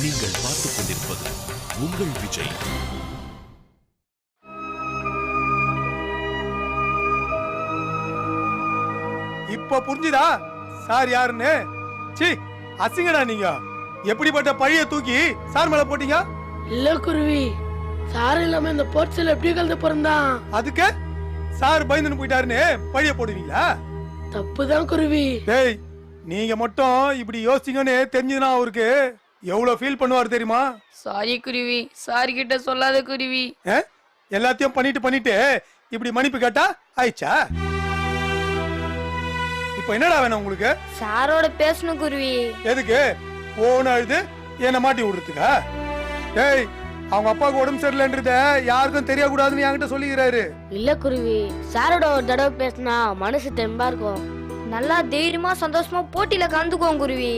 நீங்கள் பார்த்துக் கொண்டிருப்பது உங்கள் விஜய். இப்ப புரிஞ்சுதா சார் யாருன்னு? சி அசிங்கடா நீங்க. எப்படிப்பட்ட பழிய தூக்கி சார் மேல போட்டீங்க? இல்ல குருவி, சார் இல்லாம இந்த போர்ட்ஸ்ல எப்படி கலந்து பிறந்தான்? அதுக்கு சார் பயந்துன்னு போயிட்டாருன்னு பழிய போடுவீங்களா? தப்புதான் குருவி. டேய் நீங்க மட்டும் இப்படி யோசிச்சீங்கன்னு தெரிஞ்சதுன்னா அவருக்கு எவ்வளவு ஃபீல் பண்ணுவாரு தெரியுமா? சாரி குருவி, சாரி கிட்ட சொல்லாத குருவி. எல்லாத்தையும் பண்ணிட்டு இப்படி மன்னிப்பு கேட்டா ஆயிச்சா? இப்ப என்னடா வேணும் உங்களுக்கு? சாரோட பேசணும் குருவி. எதுக்கு போன அழுது என்ன மாட்டி விடுறதுக்கா? டேய் அவங்க அப்பாவுக்கு உடம்பு சரியில்லைன்றத யாருக்கும் தெரியக்கூடாதுன்னு என்கிட்ட சொல்லிக்கிறாரு. இல்ல குருவி, சாரோட ஒரு தடவை பேசினா மனசு தெம்பா இருக்கும். நல்லா தைரியமா சந்தோஷமா போட்டியில கலந்துக்குவோம் குருவி.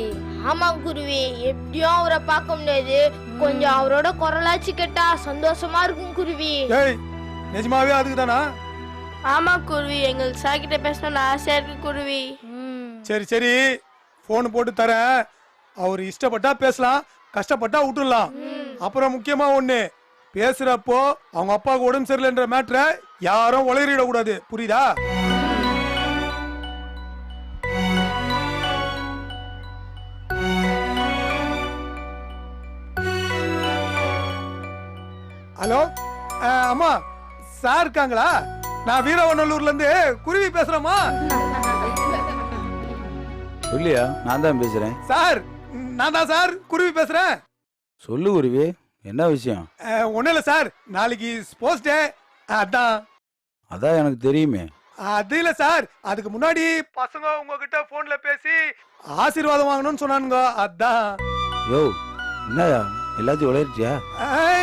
ஆமா குருவி, எப்படியும் அவரை பார்க்க முடியாது, கொஞ்சம் அவரோட குரலாச்சு கேட்டா சந்தோஷமா இருக்கும் குருவி. டேய் நிஜமாவே அதுக்கு தானா? ஆமா குருவி, எங்களுக்கு சார் கிட்ட பேசணும்னு ஆசையா இருக்கு குருவி. சரி சரி போன் போட்டு தரேன். அவர் இஷ்டப்பட்டா பேசலாம், கஷ்டப்பட்டா விட்டுடலாம். அப்புறம் முக்கியமா ஒண்ணு, பேசுறப்போ அவங்க அப்பாவுக்கு உடம்பு சரியில்லைன்ற மேட்டரை யாரும் உளறிட கூடாது, புரியுதா? ஹலோ அம்மா சார் இருக்காங்களா? நான் வீரவநல்லூர்ல இருந்து குருவி பேசுறேம்மா. சொல்லியா? நான் தான் பேசுறேன். சார் நான் தான் சார் குருவி பேசுறேன். சொல்லு குருவி, என்ன விஷயம்? ஒன்னும் இல்ல சார், நாளைக்கு ஸ்போர்ட்ஸ் டே. அதான் எனக்கு தெரியுமே. அது இல்ல சார், அதுக்கு முன்னாடி பசங்க உங்ககிட்ட போன்ல பேசி ஆசீர்வாதம் வாங்கணும்னு சொன்னானுங்க, அதான். யோ என்னயா எல்லாத்தையும் உழைச்சியா?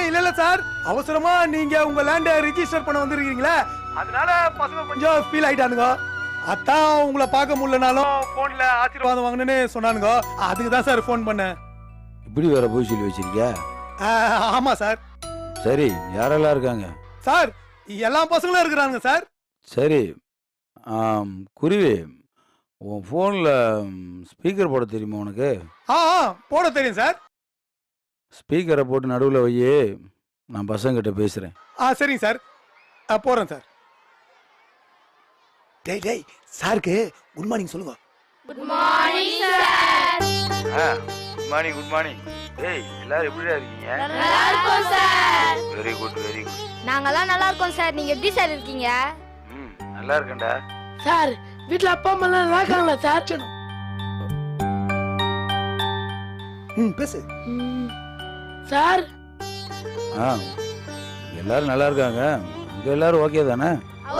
இல்ல சார், அவசரமா நீங்க உங்க லேண்ட ரிஜிஸ்டர் பண்ண வந்திருக்கீங்களா, அதனால பசங்க கொஞ்சம் ஃபீல் ஆயிட்டானுங்க. அதான் உங்களை பார்க்க முடியலனாலும் போன்ல ஆசீர்வாதம் வாங்கணும்னு சொன்னானுங்க, அதுக்கு தான் சார் போன் பண்ணேன். இப்படி வேற போய் சொல்லி வச்சிருக்கியா? ஆமா சார். சரி, யாரெல்லாம் இருக்காங்க? சார் எல்லா பசங்களும் இருக்கிறாங்க சார். சரி, குருவி உன் ஃபோனில் ஸ்பீக்கர் போட தெரியுமா உனக்கு? போட தெரியும் சார். ஸ்பீக்கரை போட்டு நடுவில் வையே, நான் பசங்கிட்ட பேசுகிறேன். சரிங்க சார், போறேன் சார். டேய் டேய் சாருக்கு குட் மார்னிங் சொல்லுங்க. Good morning sir. Good morning, good morning. ஏய் எல்லாரும் எப்படிடா இருக்கீங்க? நல்லா இருக்கோம் sir. Very good, very good. நாங்கெல்லாம் நல்லா இருக்கோம் சார். நீங்க எப்படி சார் இருக்கீங்க? நல்லா இருக்கேன்டா. சார் வீட்ல அப்பா அம்மா எல்லாம் நல்லா இருக்காங்களா சார்? பேசு சார். எல்லாரும் நல்லா இருக்காங்க. அங்க எல்லாரும் ஓகே தானே?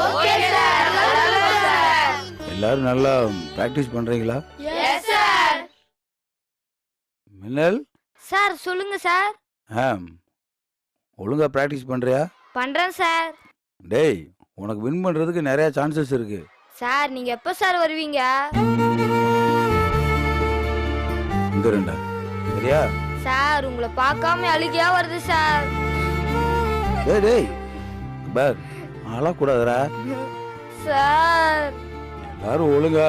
ஓகே சார், நல்லா இருக்கோம் சார். எல்லாரும் நல்லா பிராக்டிஸ் பண்றீங்களா? Yes sir. மின்னல் சார் சொல்லுங்க சார். ஒழுங்கா பிராக்டிஸ் பண்றியா? பண்றேன் சார். டேய் உனக்கு வின் பண்றதுக்கு நிறைய சான்சஸ் இருக்கு. சார் நீங்க எப்ப சார் வருவீங்க? இங்க ரெண்டா, சரியா? சார் உங்களை பார்க்காம அழுகையா வருது சார். டேய் டேய் பார், அழக்கூடாதுடா. சார் எல்லாரும் ஒழுங்கா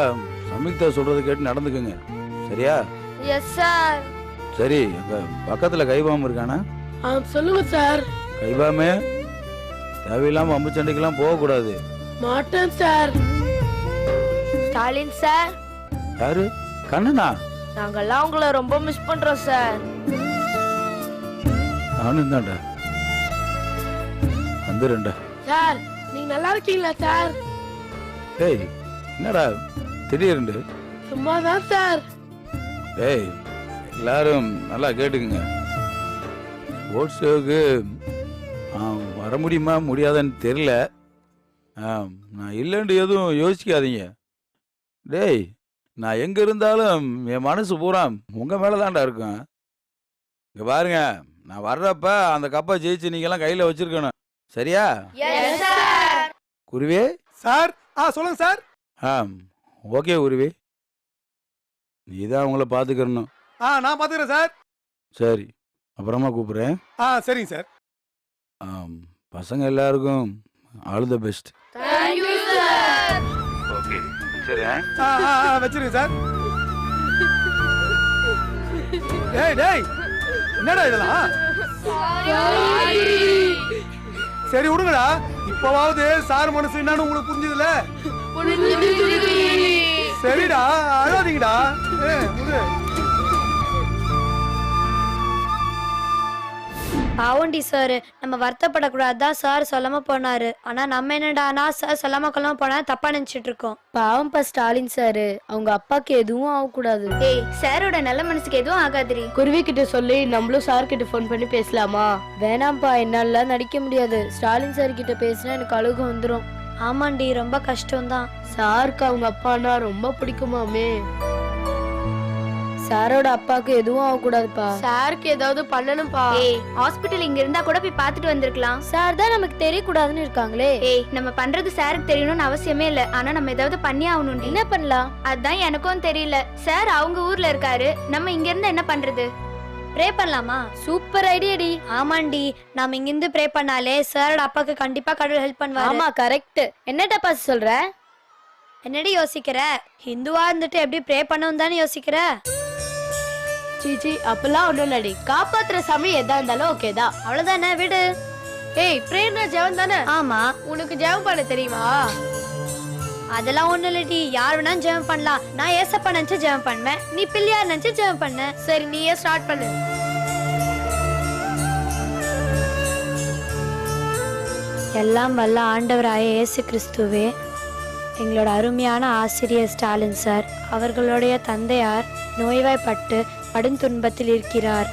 சமிக்தா சொல்றது கேட்டு நடந்துக்குங்க, சரியா? Yes sir. சரி, அங்க பக்கத்துல கைபாம் இருக்கானா? சொல்லுங்க சார். கைபாமே, தேவையில்லாம அம்பு சண்டைக்கெல்லாம் போகக்கூடாது. மாட்டேன் சார். ஸ்டாலின் சார். யாரு? கண்ணனா? நாங்கெல்லாம் உங்களை ரொம்ப மிஸ் பண்றோம் சார். நானும் தான்டா. வந்துடுறேன்டா. சார் நீங்க நல்லா இருக்கீங்களா சார்? டேய் என்னடா திடீர்னு? சும்மாதான் சார். டேய் எல்லாரும் நல்லா கேட்டுக்குங்க. ஸ்போர்ட்ஸ் ஷோவுக்கு வர முடியுமா முடியாதான்னு தெரியல. நான் இல்லைன்னு எதுவும் யோசிக்காதீங்க. டேய் நான் எங்கே இருந்தாலும் என் மனசு பூரா உங்கள் மேலே தான்டா இருக்கும். இங்கே பாருங்க, நான் வர்றப்ப அந்த கப்பை ஜெயிச்சு நீங்கள்லாம் கையில் வச்சிருக்கணும், சரியா? குருவே சார். சொல்லுங்க சார். ஓகே குருவி, நீ தான் அவங்கள பார்த்துக்கிறணும். நான் பாத்துக்கிறேன் சார். சரி, அப்புறமா கூப்பிட்றேன். சரிங்க சார். பசங்க எல்லாருக்கும் all the best. Thank you sir. Okay சரி. வச்சிருங்க சார். டேய் டேய் என்னடா இதெல்லாம்? சரி விடுங்கடா, இப்பவாவது சார் மனசு என்னன்னு உங்களுக்கு புரிஞ்சதுல? சரிடா, அழாதீங்கடா. விடு. பாவண்டி சார், நம்ம வருத்தப்படக்கூடாதுதான் சார் சொல்லாம போனாரு. ஆனா நம்ம என்னடானா சார் சொல்லாம கொள்ளாம போனா தப்பா நினைச்சிட்டு இருக்கோம். பாவம் பா ஸ்டாலின் சார், அவங்க அப்பாக்கு எதுவும் ஆகக்கூடாது. ஏய், சாரோட நல்ல மனசுக்கு எதுவும் ஆகாதுரி. குருவி கிட்ட சொல்லி நம்மளும் சார் கிட்ட ஃபோன் பண்ணி பேசலாமா? வேணாம்ப்பா, என்னால நடிக்க முடியாது. ஸ்டாலின் சார் கிட்ட பேசினா எனக்கு அழுகு வந்துடும். ஆமாண்டி, ரொம்ப கஷ்டம்தான். சாருக்கு அவங்க அப்பானா ரொம்ப பிடிக்குமாமே. சாரோட அப்பாக்கு எதுவும் ஆகக்கூடாதுப்பா. சாருக்கு ஏதாவது பண்ணணும்பா. ஏய், ஹாஸ்பிடல் இங்க இருந்தா கூட போய் பார்த்துட்டு வந்திருக்கலாம். சார் தான் நமக்கு தெரியக்கூடாதுன்னு இருக்காங்களே. ஏய், நம்ம பண்றது சாருக்கு தெரியணும்னு அவசியமே இல்ல. ஆனா நம்ம ஏதாவது பண்ணி ஆகணும். என்ன பண்ணலாம்? அதான் எனக்கும் தெரியல. சார் அவங்க ஊர்ல இருக்காரு, நம்ம இங்க இருந்தா என்ன பண்றது? ப்ரே பண்ணலாமா? சூப்பர் ஐடியாடி. ஆமாண்டி, நாம இங்க இருந்து ப்ரே பண்ணாலே சாரோட அப்பாக்கு கண்டிப்பா கடவுள் ஹெல்ப் பண்ணுவாரு. ஆமா, கரெக்ட். என்னடா பாஸ் சொல்ற? என்னடி யோசிக்கிற? ஹிந்துவா இருந்துட்டு எப்படி ப்ரே பண்ணணும் தானே யோசிக்கிற? சீச்சி, அப்பெல்லாம் ஒண்ணும் இல்லடி. காப்பாத்துற சாமி எதா இருந்தாலும் ஓகே தான். அவ்வளவுதானே, விடு. ஏய், பிரேயர்னா ஜெபம் தானே? ஆமா. உனக்கு ஜெபம் பண்ண தெரியுமா? அதெல்லாம் ஒண்ணு இல்லடி, யார் வேணாலும் ஜெபம் பண்ணலாம். நான் ஏசப்பா நினைச்சு ஜெபம் பண்ணுவேன், நீ பிள்ளையார் நினைச்சு ஜெபம் பண்ண. சரி, நீயே ஸ்டார்ட் பண்ணு. எல்லாம் வல்ல ஆண்டவராய இயேசு கிறிஸ்துவே, எங்களோட அருமையான ஆசிரியர் ஸ்டாலின் சார் அவர்களுடைய தந்தையார் நோய்வாய்ப்பட்டு படுந்துன்பத்தில் இருக்கிறார்.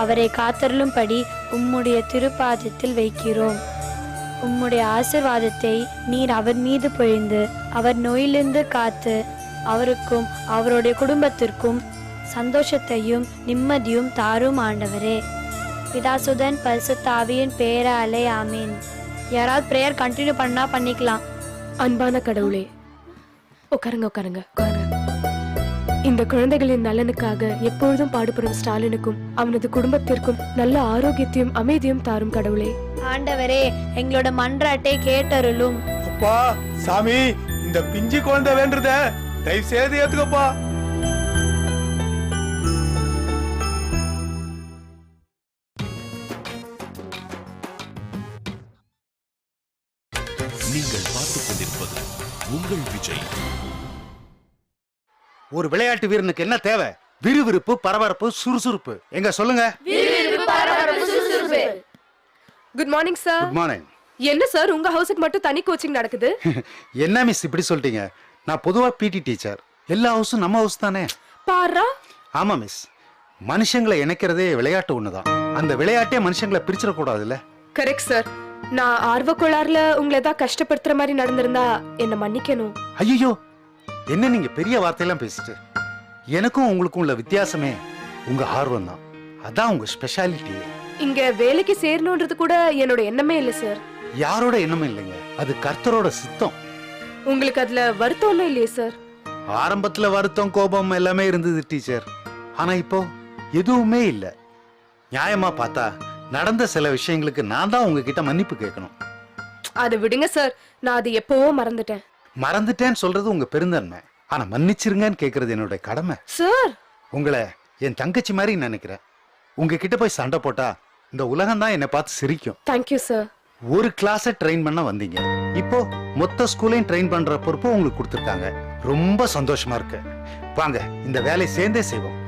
அவரை காத்தருளும்படி உம்முடைய திருப்பாதத்தில் வைக்கிறோம். உம்முடைய ஆசிர்வாதத்தை நீர் அவர் மீது பொழிந்து அவர் நோயிலிருந்து காத்து அவருக்கும் அவருடைய குடும்பத்திற்கும் சந்தோஷத்தையும் நிம்மதியும் தாரும் ஆண்டவரே. பிதாசுதன் பரிசுத்த ஆவியின் பேராலே ஆமீன். யாராவது பிரேயர் கண்டினியூ பண்ணா பண்ணிக்கலாம். அன்பான கடவுளே, உட்காருங்க. இந்த குழந்தைகளின் நலனுக்காக எப்பொழுதும் பாடுபடும் ஸ்டாலினுக்கும் அவனது குடும்பத்திற்கும் நல்ல ஆரோக்கியத்தையும் அமைதியும் தாரும் கடவுளே. ஆண்டவரே, எங்களோட மன்றாட்டை கேட்டருளும். அப்பா சாமி, இந்த பிஞ்சு குழந்தை வேண்டுறத தயவு செய்து ஏத்துக்கப்பா. நீங்கள் பார்த்துக் கொண்டிருப்பது உங்கள் விஜய். ஒரு விளையாட்டு வீரனுக்கு என்ன தேவை? விறுவிறுப்பு, பரபரப்பு, சுறுசுறுப்பு. எங்க சொல்லுங்க. Good morning sir. Good morning. என்ன சார், உங்க ஹவுஸுக்கு மட்டும் தனி கோச்சிங் நடக்குது? என்ன மிஸ் இப்படி சொல்லிட்டீங்க? நான் பொதுவா பிடி டீச்சர். எல்லா ஹவுஸும் நம்ம ஹவுஸ் தானே. பாரா. ஆமா மிஸ், மனுஷங்களை இணைக்கிறதே விளையாட்டு ஒண்ணுதான். அந்த விளையாட்டே மனுஷங்களை பிரிச்சிடக்கூடாதுல்ல. Correct sir. நான் ஆர்வ கோளாறுல உங்களை ஏதாவது கஷ்டப்படுத்துற மாதிரி நடந்திருந்தா என்ன மன்னிக்கணும். ஐயோ, என்ன நீங்க பெரிய வார்த்தையெல்லாம் பேசிட்டு. எனக்கும் உங்களுக்கும் உள்ள வித்தியாசமே உங்க ஆர்வம் தான். அதான் உங்க ஸ்பெஷாலிட்டி. இங்க வேலைக்கு சேரணும்ன்றது கூட என்னோட எண்ணமே இல்ல சார். யாரோட எண்ணமும் இல்லைங்க, அது கர்த்தரோட சித்தம். உங்களுக்கு அதுல வருத்தம் ஒண்ணும் இல்லையே சார்? ஆரம்பத்துல வருத்தம், கோபம் எல்லாமே இருந்தது டீச்சர். ஆனா இப்போ எதுவுமே இல்ல. நியாயமா பார்த்தா நடந்த சில விஷயங்களுக்கு நான் தான் உங்ககிட்ட மன்னிப்பு கேட்கணும். அதை விடுங்க சார், நான் அது எப்பவோ மறந்துட்டேன். மறந்துட்டேன்னு சொல்றது உங்க பெருந்தன்மை. ஆனா மன்னிச்சிருங்கன்னு கேக்குறது என்னோட கடமை. சார், உங்களை என் தங்கச்சி மாதிரி நினைக்கிறேன். உங்ககிட்ட போய் சண்டை போட்டா இந்த உலகம் தான் என்னை பார்த்து சிரிக்கும். Thank you sir. ஒரு கிளாஸை ட்ரெயின் பண்ண வந்தீங்க, இப்போ மொத்த ஸ்கூலையும் ட்ரெயின் பண்ற பொறுப்பு உங்களுக்கு கொடுத்துருக்காங்க. ரொம்ப சந்தோஷமா இருக்கு. வாங்க, இந்த வேலையை சேர்ந்தே செய்வோம்.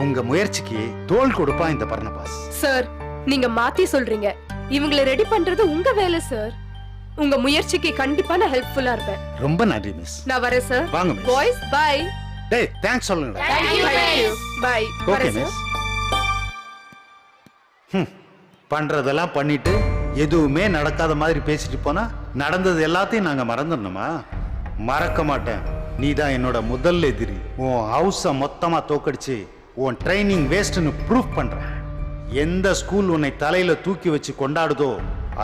உங்க முயற்சிக்கு தோள் கொடுப்பான் இந்த பர்னபாஸ். சார், நீங்க மாத்தி சொல்றீங்க. இவங்களை ரெடி பண்றது உங்க வேலை சார். உங்க முயற்சிக்கு கண்டிப்பா நான் ஹெல்ப்ஃபுல்லா இருப்பேன். ரொம்ப நன்றி மிஸ். நான் வரேன் சார். வாங்க மிஸ். Boys bye. டேய், தேங்க்ஸ் சொல்லுங்க. பை. Okay miss. பண்றதெல்லாம் பண்ணிட்டு எதுவுமே நடக்காத மாதிரி பேசிட்டு போனா நடந்தது எல்லாத்தையும் நாங்க மறந்துடணுமா? மறக்க மாட்டேன். நீ தான் என்னோட முதல் எதிரி. உன் ஹவுஸை மொத்தமா தோக்கடிச்சு உன் ட்ரைனிங் வேஸ்ட்னு ப்ரூஃப் பண்றேன். எந்த ஸ்கூல் உன்னை தலையில தூக்கி வச்சு கொண்டாடுதோ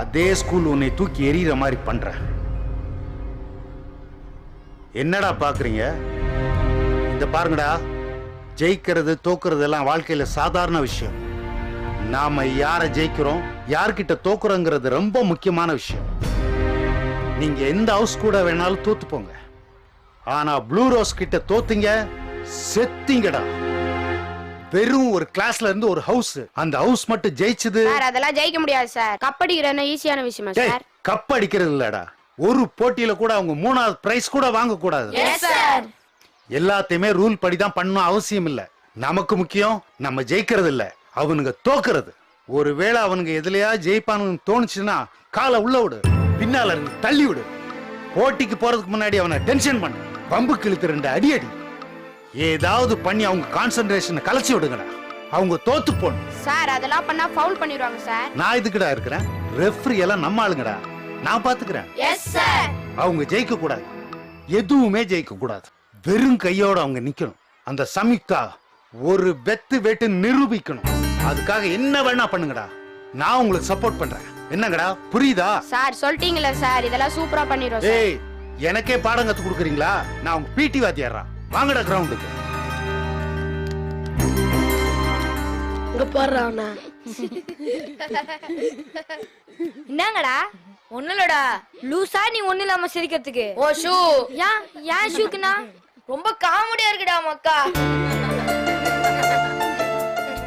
அதே ஸ்கூல் உன்னை தூக்கி எறிகிற மாதிரி பண்ற. என்னடா பாக்குறீங்க? இந்த பாருங்கடா, ஜெயிக்கிறது தோக்குறது எல்லாம் வாழ்க்கையில சாதாரண விஷயம். நாம யாரை ஜெயிக்கிறோம், யார்கிட்ட தோக்குறோங்கிறது ரொம்ப முக்கியமான விஷயம். நீங்க எந்த ஹவுஸ் கூட வேணாலும் தோத்து போங்க, ஆனா ப்ளூ ரோஸ் கிட்ட தோத்தீங்க, செத்தீங்கடா. வெறும் ஒரு கிளாஸ்ல இருந்து ஒரு ஹவுஸ், அந்த ஹவுஸ் மட்டும் ஜெயிச்சது. சார் அதெல்லாம் ஜெயிக்க முடியாது சார். கப்படிக்கிற ஈஸியான விஷயமா சார்? கப் அடிக்கிறது இல்லடா, ஒரு போட்டியில கூட அவங்க 3வது பிரைஸ் கூட வாங்க கூடாது. எல்லாத்தையுமே ரூல் படி தான் பண்ணணும் அவசியம் இல்ல. நமக்கு முக்கியம் நம்ம ஜெயிக்கிறது இல்ல, அவனுங்க தோக்குறது. ஒருவேளை அவனுங்க எதுலயா ஜெயிப்பானுன்னு தோணுச்சுன்னா காலை உள்ள விடு, பின்னால இருந்து தள்ளி விடு. போட்டிக்கு போறதுக்கு முன்னாடி அவனை டென்ஷன் பண்ணு, பம்பு கிழித்து 2 அடி அடி. ஏதாவது பண்ணி அவங்க கான்சென்ட்ரேஷனை கலைச்சி விடுங்கடா, அவங்க தோத்து போணும். சார் அதெல்லாம் பண்ணா ஃபவுல் பண்ணிடுவாங்க சார். நான் இதுக்குடா இருக்கிறேன், ரெஃப்ரி எல்லாம் நம்ம ஆளுங்கடா, நான் பாத்துக்கிறேன். Yes sir. அவங்க ஜெயிக்க கூடாது, எதுவுமே ஜெயிக்க கூடாது. வெறும் கையோட அவங்க நிக்கணும். அந்த சம்யுக்தா ஒரு வெத்து வெட்டு நிரூபிக்கணும். அதுக்காக என்ன வேணா பண்ணுங்கடா, நான் உங்களுக்கு சப்போர்ட் பண்றேன். என்னங்கடா புரியுதா? சார் சொல்லிட்டீங்களா சார், இதெல்லாம் சூப்பரா பண்ணிடுவோம் சார். ஏய், எனக்கே பாடம் கத்து கொடுக்குறீங்களா? நான் உங்க பிடி வாத்தியாரா, வாங்கடா கிரவுண்டுக்கு. இங்க பாடுறான். என்னங்கடா? ஒண்ணுலடா லூசா, நீ ஒண்ணு இல்லாம சிரிக்கிறதுக்கு. ஓ ஷூ. ஏன் ஷூக்குனா ரொம்ப காமெடியா இருக்குடா மக்கா.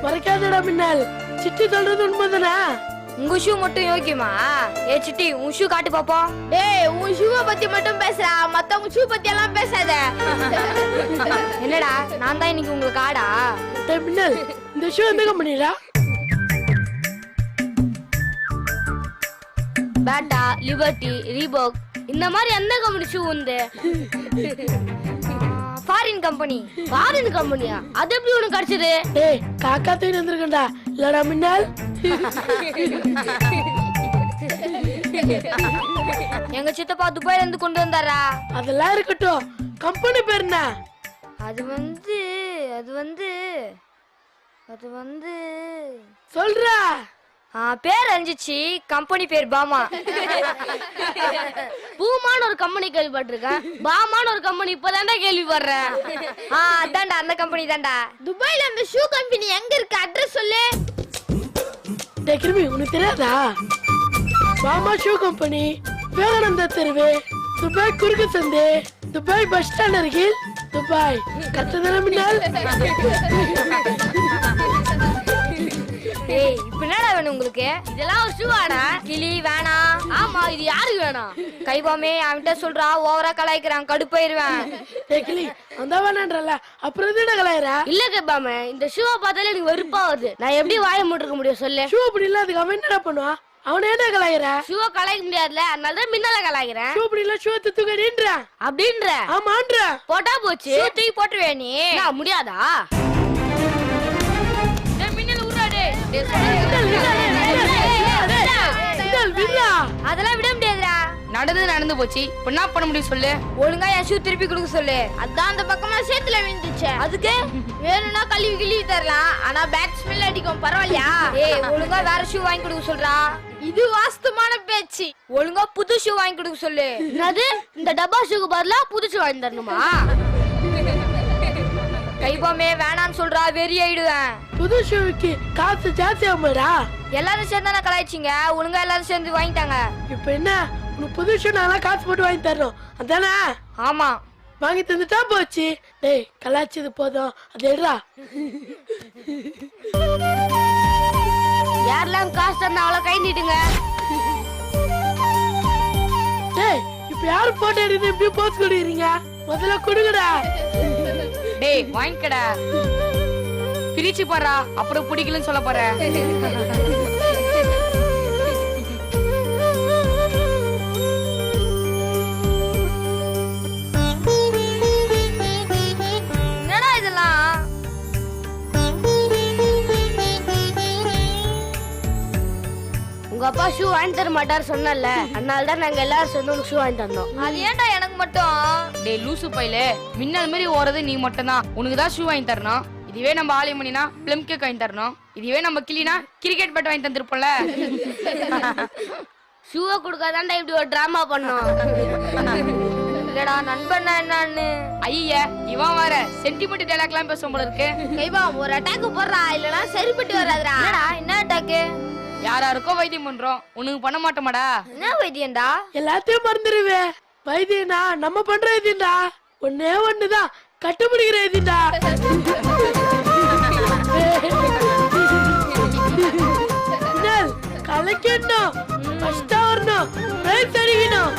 மறைக்காதடா மின்னல், சிட்டி சொல்றது உண்மைதானே? உங்க ஷூ மட்டும் யோக்கியமா? ஏ சிட்டி, உன் ஷூ காட்டு பாப்போம். டேய், உன் ஷூவை பத்தி மட்டும் பேசுறா, மத்தவங்க ஷூ பத்தி எல்லாம் பேசாத. என்னடா, நான் தான் இன்னைக்கு உங்களுக்கு ஆடா? டேய் மின்னல், இந்த ஷூ எந்த கம்பெனிடா? பேட்டா, லிபர்ட்டி, ரீபாக் இந்த மாதிரி எந்த கம்பெனி ஷூ உண்டு? Foreign company. ஃபாரின் கம்பெனியா? அது எப்படி உனக்கு கிடைச்சது? டேய் காக்கா தூக்கி வந்திருக்கேன்டா. இல்லடா மின்னல், எங்க சித்தப்பா துபாயில இருந்து கொண்டு வந்தாரா? அதெல்லாம் இருக்கட்டும், கம்பெனி பேர் என்ன? அது வந்து சொல்றா. பேர் அஞ்சிச்சு, கம்பெனி பேர் பாமா. பூமான்னு ஒரு கம்பெனி கேள்விப்பட்டிருக்கேன், பாமான்னு ஒரு கம்பெனி இப்பதான்டா கேள்விப்படுறேன். அதான்டா அந்த கம்பெனி தான்டா. துபாயில அந்த ஷூ கம்பெனி எங்க இருக்கு? அட்ரஸ் சொல்லு. டேய் கிருமி, உனக்கு தெரியாதா? பாமா ஷூ கம்பெனி விவேகானந்தா தெருவு, துபாய் குறுக்கு சந்து, துபாய் பஸ் ஸ்டாண்ட் அருகில், துபாய். கரெக்டான மின்னல்? ஏய், இப்ப என்னடா வேணும் உங்களுக்கு? இதெல்லாம் ஒரு ஷூவாடா? கிளி வேணாம். ஆமா, இது யாருக்கு வேணும்? கைபாமே அவன்கிட்ட சொல்றா, ஓவரா கலாய்க்கிறான், கடுப்பாயிருவேன். டேய் கிளி, அந்த வேணான்றல, அப்புறம் எதுடா கலாயறா? இல்ல கைபாமே, இந்த ஷூவை பார்த்தாலே எனக்கு வெறுப்பா வருது. நான் எப்படி வாய மூட்டிருக்க முடியும் சொல்லு? ஷூ அப்படி இல்ல, அதுக்கு அவன் என்னடா பண்ணுவா? அவனை என்ன கலாயறா? ஷூவை கலாய்க்க முடியாதுல, அதனால தான் மின்னல கலாய்க்கிறேன். ஷூ அப்படி இல்ல, ஷூ தூக்கடின்ற அப்படின்ற? ஆமான்ற. போட்டா போச்சு, தூக்கி போட்டுருவே நீ. முடியாதா? அதெல்லாம் விட முடியாதுடா. நடந்து போச்சு, என்ன பண்ண முடியும் சொல்லு? ஒழுங்கா என் ஷூ திருப்பி கொடுக்க சொல்லு. அதான் அந்த பக்கமா சேத்துல விழுந்துச்சு, அதுக்கு வேணும்னா கழுவி தரலாம், ஆனா பேட் ஸ்மெல் அடிக்கும், பரவாயில்லையா? ஏய், ஒழுங்கா வேற ஷூ வாங்கி கொடுக்க சொல்றா. இது வாஸ்தமான பேச்சு. ஒழுங்கா புது ஷூ வாங்கி கொடுக்க சொல்லு. அது இந்த டப்பா ஷூக்கு பதிலா புது ஷூ வாங்கி தரணுமா? கைபாமே வேணான்னு சொல்றா, வெறி ஆயிடுவேன். புது ஷூவுக்கு காசு ஜாஸ்தி ஆகுமாடா? எல்லாரும் சேர்ந்தானே கலாய்ச்சிங்க, ஒழுங்கா எல்லாரும் சேர்ந்து வாங்கிட்டாங்க. இப்ப என்ன, உனக்கு புது ஷூ நான் காசு போட்டு வாங்கி தரணும் அதானே? ஆமா, வாங்கி தந்துட்டா போச்சு. டேய் கலாய்ச்சது போதும், அது எடுறா. யாரெல்லாம் காசு தந்தா அவ்வளவு கை நீட்டுங்க. டேய் இப்ப யாரு போட்டோ எடுத்து இப்படி போஸ்ட் கொடுக்குறீங்க? முதல்ல கொடுங்கடா. டேய் வாங்கிக்கடா, பிரிச்சு போறா, அப்புறம் பிடிக்கலன்னு சொல்ல போற. என்னடா இதெல்லாம்? உங்க அப்பா ஷூ வாங்கி தர மாட்டாரு சொன்னல, அதனால தான் நாங்க எல்லாரும் சேர்ந்து உனக்கு ஷூ வாங்கி தந்தோம். அது ஏன்டா எனக்கு மட்டும்? டேய் லூசு பையிலே, மின்னல் மாதிரி ஓறது நீ மட்டும் தான். உனக்கு தான் ஷூ வாங்கி தரணும். இதுவே நம்ம ஆலிமணினா பிளம் கேக் வாங்கி தரணும். இதுவே நம்ம கிளினா கிரிக்கெட் பேட் வாங்கி தந்திருப்போம்ல. ஷூவை கொடுக்காதான்டா இப்படி ஒரு டிராமா பண்ணோம். இல்லடா நண்பன் என்னன்னு. ஐயா இவன் வர சென்டிமெண்ட் டைலாக்லாம் பேசும் போல இருக்கு. கைவா ஒரு அட்டாக் போடுறா, இல்லனா சரிப்பட்டு வராதுடா. என்னடா என்ன அட்டாக்? யாராருக்கோ வைத்தியம் பண்றோம், உனக்கு பண்ண மாட்டோமாடா? என்ன வைத்தியம்டா? எல்லாத்தையும் மறந்துடுவே. வைத்தியனா நம்ம பண்ற வைத்தியம்டா. ஒன்னே ஒண்ணுதான், கட்டுப்பிடிக்கிற வைத்தியம்டா. அடிக்கணும், ஃபர்ஸ்டா வரணும், பிரைஸ் அடிக்கணும்.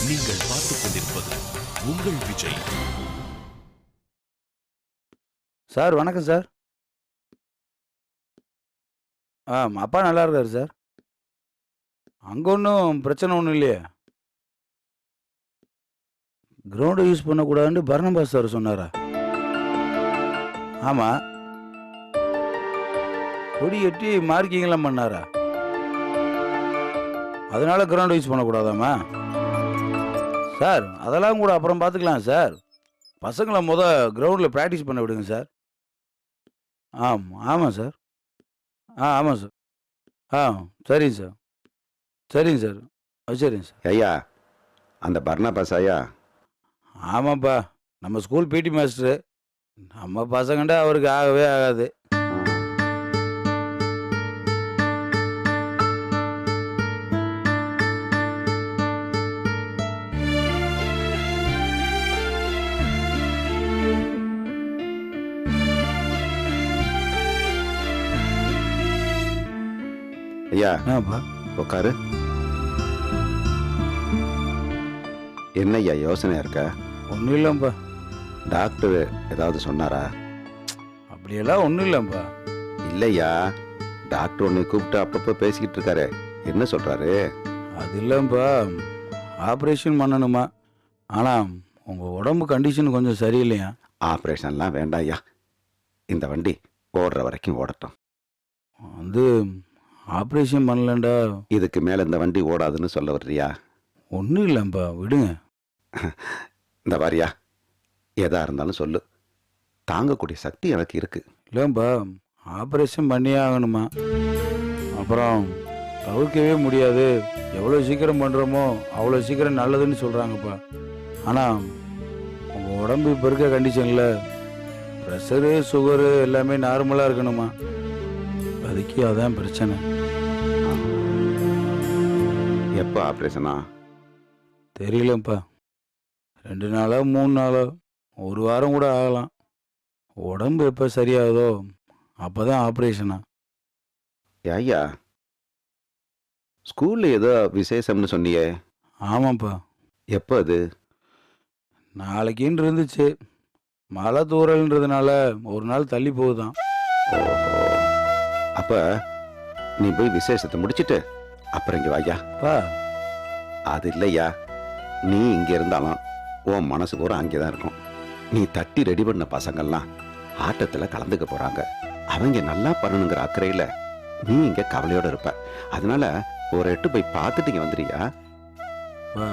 நீங்கள் பார்த்துக் கொண்டிருப்பது உங்கள் விஜய். சார் வணக்கம் சார். அப்பா நல்லா இருக்காரு சார். அங்கே ஒன்றும் பிரச்சனை ஒன்றும் இல்லையே. கிரவுண்டை யூஸ் பண்ணக்கூடாதுன்னு பர்னபாஸ் சார் சொன்னாரா? ஆமாம். கொடி கட்டி மார்க்கிங்லாம் பண்ணாரா? அதனால கிரவுண்டை யூஸ் பண்ணக்கூடாதாம்மா? சார் அதெல்லாம் கூட அப்புறம் பார்த்துக்கலாம் சார். பசங்களை கிரவுண்டில் ப்ராக்டிஸ் பண்ண விடுங்க சார். ஆமாம் சார். ஆமாம் சார். சரிங்க சார். சரிங்க சார். சரிங்க சார். ஐயா, அந்த பர்னபாஸ் ஐயா? ஆமாப்பா, நம்ம ஸ்கூல் பிடி மாஸ்டரு. நம்ம பசங்கண்டா அவருக்கு ஆகவே ஆகாது. ஐயா ஆப்பா, உட்காரு. என்ன ஐயா யோசனையா இருக்க? ஒன்றும் இல்லைப்பா. டாக்டர் ஏதாவது சொன்னாரா? அப்படியெல்லாம் ஒன்றும் இல்லைப்பா. இல்லையா, டாக்டர் உன்னை கூப்பிட்டு அப்பப்போ பேசிக்கிட்டு இருக்காரு. என்ன சொல்றாரு? அது இல்லைப்பா, ஆப்ரேஷன் பண்ணணுமா. ஆனால் உங்கள் உடம்பு கண்டிஷன் கொஞ்சம் சரியில்லையா. ஆப்ரேஷன்லாம் வேண்டாம் ஐயா, இந்த வண்டி ஓடுற வரைக்கும் ஓடட்டும். வந்து ஆப்ரேஷன் பண்ணலண்டா. இதுக்கு மேலே இந்த வண்டி ஓடாதுன்னு சொல்ல வர்றியா? ஒன்றும் இல்லைப்பா, விடுங்க. இந்த வாரியா, எதா இருந்தாலும் சொல்லு, தாங்கக்கூடிய சக்தி எனக்கு இருக்கு. இல்லைப்பா, ஆப்ரேஷன் பண்ணியே ஆகணுமா. அப்புறம் தவிர்க்கவே முடியாது. எவ்வளோ சீக்கிரம் பண்ணுறோமோ அவ்வளோ சீக்கிரம் நல்லதுன்னு சொல்கிறாங்கப்பா. ஆனால் உங்கள் உடம்பு இப்போ இருக்க கண்டிஷனில் ப்ரெஷரு சுகரு எல்லாமே நார்மலாக இருக்கணுமா. அதுக்கு அதான் பிரச்சனை. எப்போ ஆப்ரேஷனா? தெரியலப்பா. 2 நாளோ 3 நாளோ, 1 வாரம் கூட ஆகலாம். உடம்பு எப்போ சரியாகுதோ அப்போ தான் ஆப்ரேஷனா. ஐயா, ஸ்கூல்ல ஏதோ விசேஷம்னு சொன்னியே? ஆமாப்பா. எப்போ அது? நாளைக்குன்னு இருந்துச்சு. மழை தூறல்ன்றதுனால ஒரு நாள் தள்ளி போகுதான். ஓஹோ, அப்ப நீ போய் விசேஷத்தை முடிச்சிட்டு அப்புறம் இங்க வாயா. பா, அது இல்லையா, நீ இங்க இருந்தாலும் உன் மனசு பூரா அங்கேதான் இருக்கும். நீ தட்டி ரெடி பண்ண பசங்கள்லாம் ஆட்டத்துல கலந்துக்க போறாங்க. அவங்க நல்லா பண்ணணுங்கிற அக்கறையில நீ இங்க கவலையோட இருப்ப. அதனால ஒரு எட்டு போய் பார்த்துட்டு இங்க வந்துறியா? பா,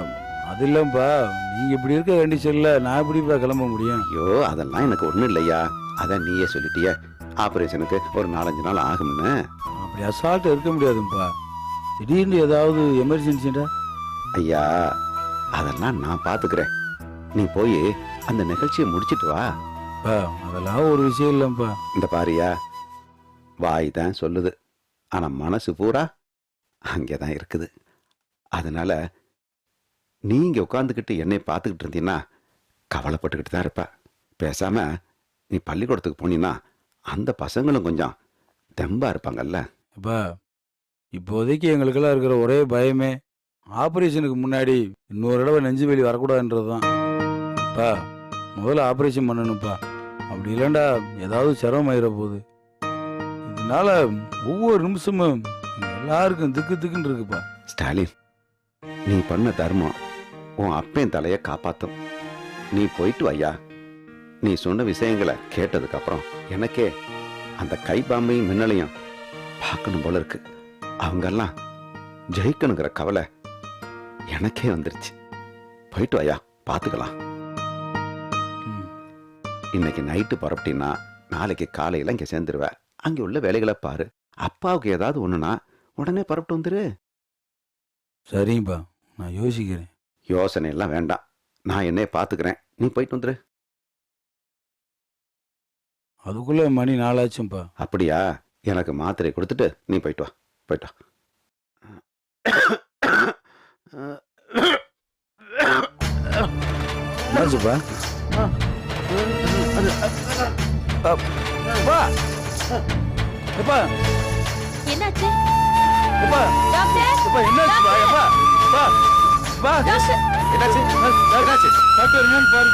அது இல்லைப்பா, நீங்கள் இப்படி இருக்க கண்டிஷனில் நான் எப்படிப்பா கிளம்ப முடியும்? ஐயோ, அதெல்லாம் எனக்கு ஒண்ணும் இல்லையா. அதான் நீயே சொல்லிட்டிய ஆபரேஷனுக்கு ஒரு 4-5 நாள் ஆகும்னு. அப்படி அசால்ட்டாக இருக்க முடியாதுப்பா. திடீர்னு ஏதாவது எமர்ஜென்சிடா. ஐயா, அதெல்லாம் நான் பாத்துக்கிறேன். நீ போய் அந்த நிகழ்ச்சியை முடிச்சிட்டு வா. பா, அதெல்லாம் ஒரு விஷயம் இல்லைப்பா. இந்த பாரியா, வாய் தான் சொல்லுது, ஆனா மனசு பூரா அங்கேதான் இருக்குது. அதனால நீ இங்க உட்காந்துக்கிட்டு என்னை பார்த்துக்கிட்டு இருந்தீன்னா கவலைப்பட்டுக்கிட்டு தான் இருப்ப. பேசாம நீ பள்ளிக்கூடத்துக்கு போனீன்னா அந்த பசங்களும் கொஞ்சம் தெம்பா இருப்பாங்கல்ல. அப்பா, இப்போதைக்கு எங்களுக்கெல்லாம் இருக்கிற ஒரே பயமே ஆப்ரேஷனுக்கு முன்னாடி இன்னொரு தடவை நெஞ்சு வெளி வரக்கூடாதுன்றது தான். அப்பா, முதல்ல ஆப்ரேஷன் பண்ணணும்ப்பா. அப்படி இல்லைண்டா ஏதாவது சிரமமாயிட போகுது. இதனால ஒவ்வொரு நிமிஷமும் எல்லாருக்கும் திக்கு திக்குன்னு இருக்குப்பா. ஸ்டாலின், நீ பண்ண தர்மம் உன் அப்பன் தலைய காப்பாத்தும். நீ போயிட்டு வையா. நீ சொன்ன விஷயங்களை கேட்டதுக்கு அப்புறம் எனக்கே அந்த கைப்பாம்பையும் மின்னலையும் பார்க்கணும் போல இருக்கு. அவங்கெல்லாம் ஜெயிக்கணுங்கிற கவலை எனக்கே வந்துருச்சு. போயிட்டு வையா, பார்த்துக்கலாம். இன்னைக்கு நைட்டு புறப்பட்டினா நாளைக்கு காலையில இங்க சேர்ந்துருவ. அங்க உள்ள வேலைகளை பாரு. அப்பாவுக்கு ஏதாவது ஒண்ணுனா உடனே புறப்பட்டு வந்துரு. சரிங்கப்பா, நான் யோசிக்கிறேன். யோசனை எல்லாம் வேண்டாம், நான் என்னைய பாத்துக்கிறேன். நீ போயிட்டு வந்துரு. அதுக்குள்ள மணி 4 ஆச்சுப்பா. அப்படியா? எனக்கு மாத்திரை கொடுத்துட்டு நீ போயிட்டு வா. போயிட்டு வா. என்னாச்சுப்பா? எப்பா எப்பா என்னாச்சு எப்பா டாக்டர் எப்பா என்னாச்சுப்பா எப்பா எப்பா எப்பா டாக்டர் என்னாச்சு டாக்டர் என்னன்னு பாரு